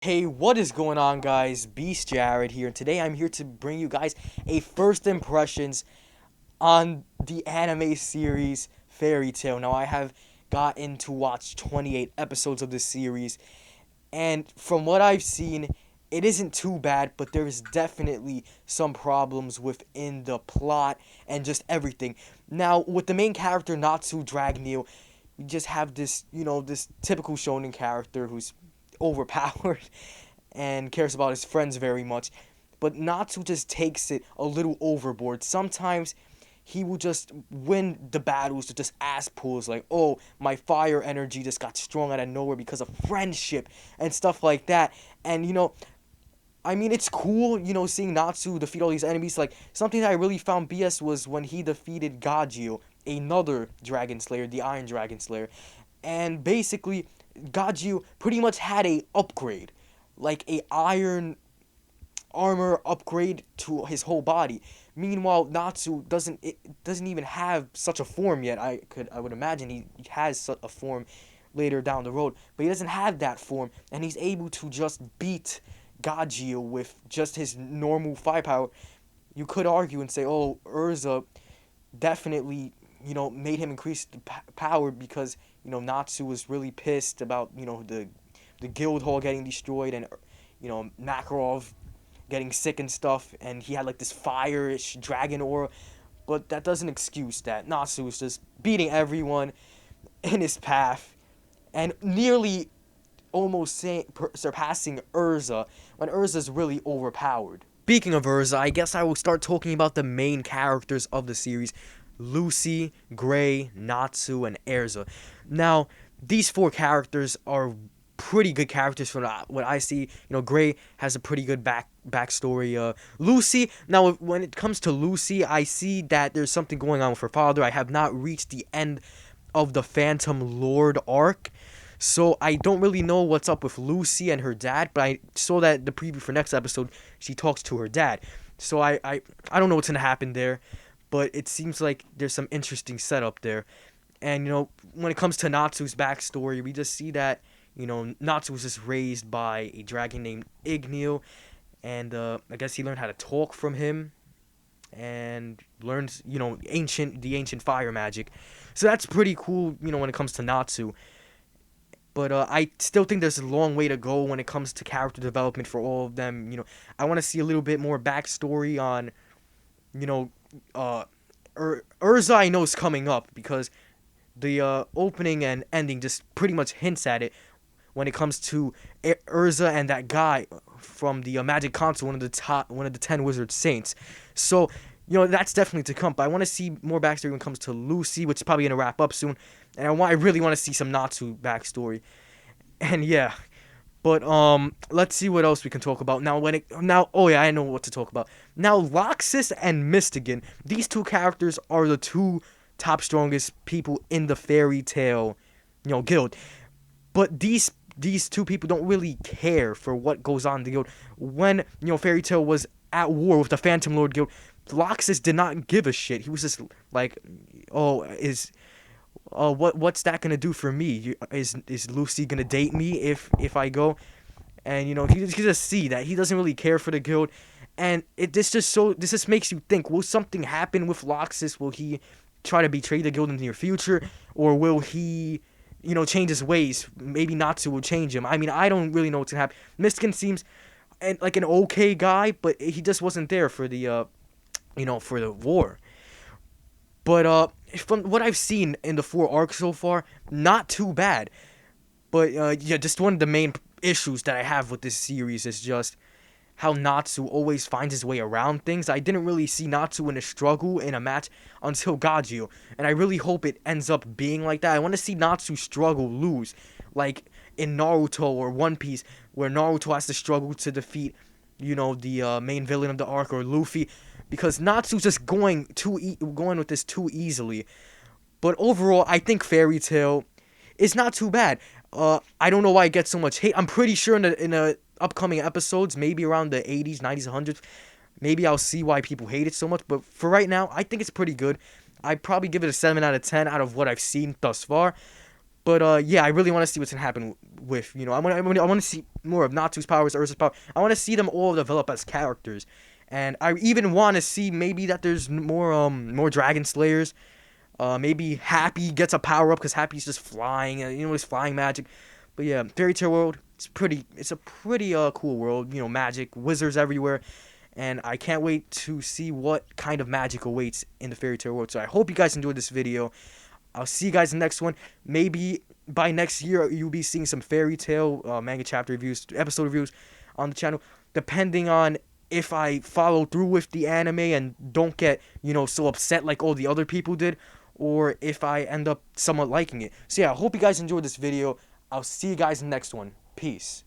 Hey, what is going on, guys? Beastjared here, and today I'm here to bring you guys a first impressions on the anime series Fairy Tail. Now, I have gotten to watch 28 episodes of this series, and from what I've seen, it isn't too bad, but there is definitely some problems within the plot and just everything. Now, with the main character Natsu Dragneel, you just have this typical shonen character who's overpowered and cares about his friends very much. But Natsu just takes it a little overboard. Sometimes he will just win the battles with just ass pulls like, oh, my fire energy just got strong out of nowhere because of friendship and stuff like that. And I mean, it's cool, seeing Natsu defeat all these enemies. Like, something that I really found BS was when he defeated Gajio, another Dragon Slayer, the Iron Dragon Slayer. And basically, Gajio pretty much had a upgrade, like a iron armor upgrade to his whole body. Meanwhile, Natsu doesn't even have such a form yet. I would imagine he has a form later down the road, but he doesn't have that form, and he's able to just beat Gajio with just his normal firepower. You could argue and say, oh, Urza definitely made him increase the power because Natsu was really pissed about the guild hall getting destroyed and Makarov getting sick and stuff, and he had like this fire-ish dragon aura. But that doesn't excuse that. Natsu was just beating everyone in his path and nearly almost surpassing Urza when Urza's really overpowered. Speaking of Urza, I guess I will start talking about the main characters of the series: Lucy, Gray, Natsu, and Erza. Now, these four characters are pretty good characters from what I see. Gray has a pretty good backstory. Lucy, now when it comes to Lucy, I see that there's something going on with her father. I have not reached the end of the Phantom Lord arc, so I don't really know what's up with Lucy and her dad, but I saw that the preview for next episode, she talks to her dad. So I don't know what's going to happen there, but it seems like there's some interesting setup there. And, when it comes to Natsu's backstory, we just see that, Natsu was just raised by a dragon named Igneel, and I guess he learned how to talk from him and learned, the ancient fire magic. So that's pretty cool, when it comes to Natsu. But I still think there's a long way to go when it comes to character development for all of them. I want to see a little bit more backstory on, you know, Urza I know is coming up because the opening and ending just pretty much hints at it when it comes to Urza and that guy from the Magic Council, one of the 10 Wizard Saints. So, that's definitely to come. But I want to see more backstory when it comes to Lucy, which is probably gonna wrap up soon. And I really want to see some Natsu backstory. And yeah, but let's see what else we can talk about now. Oh yeah, I know what to talk about now. Loxus and Mystigan. These two characters are the two top strongest people in the Fairy Tail, guild. But these two people don't really care for what goes on in the guild. When Fairy Tail was at war with the Phantom Lord guild, Loxus did not give a shit. He was just like, oh, what's that gonna do for me? Is Lucy gonna date me if I go? And he just see that he doesn't really care for the guild, and this just makes you think: will something happen with Loxus? Will he try to betray the guild in the near future, or will he change his ways? Maybe Natsu will change him. I mean, I don't really know what's gonna happen. Mystigan seems like an okay guy, but he just wasn't there for the for the war. But from what I've seen in the four arcs so far, not too bad. But yeah, just one of the main issues that I have with this series is just how Natsu always finds his way around things. I didn't really see Natsu in a struggle in a match until Gajio, and I really hope it ends up being like that. I want to see Natsu struggle, lose, like in Naruto or One Piece, where Naruto has to struggle to defeat, the main villain of the arc, or Luffy, because Natsu's just going with this too easily. But overall, I think Fairy Tail is not too bad. I don't know why it gets so much hate. I'm pretty sure in the upcoming episodes, maybe around the 80s, 90s, 100s, maybe I'll see why people hate it so much. But for right now, I think it's pretty good. I'd probably give it a 7 out of 10 out of what I've seen thus far. But yeah, I really want to see what's gonna happen with, I want to see more of Natsu's powers, Ursa's power. I want to see them all develop as characters, and I even want to see maybe that there's more Dragon Slayers. Maybe Happy gets a power up because Happy's just flying, his flying magic. But yeah, Fairy Tale World, it's a pretty cool world. Magic, wizards everywhere, and I can't wait to see what kind of magic awaits in the Fairy Tale World. So I hope you guys enjoyed this video. I'll see you guys in the next one. Maybe by next year you'll be seeing some Fairy Tale manga chapter reviews, episode reviews on the channel, depending on if I follow through with the anime and don't get so upset like all the other people did, or if I end up somewhat liking it. So yeah, I hope you guys enjoyed this video. I'll see you guys in the next one. Peace.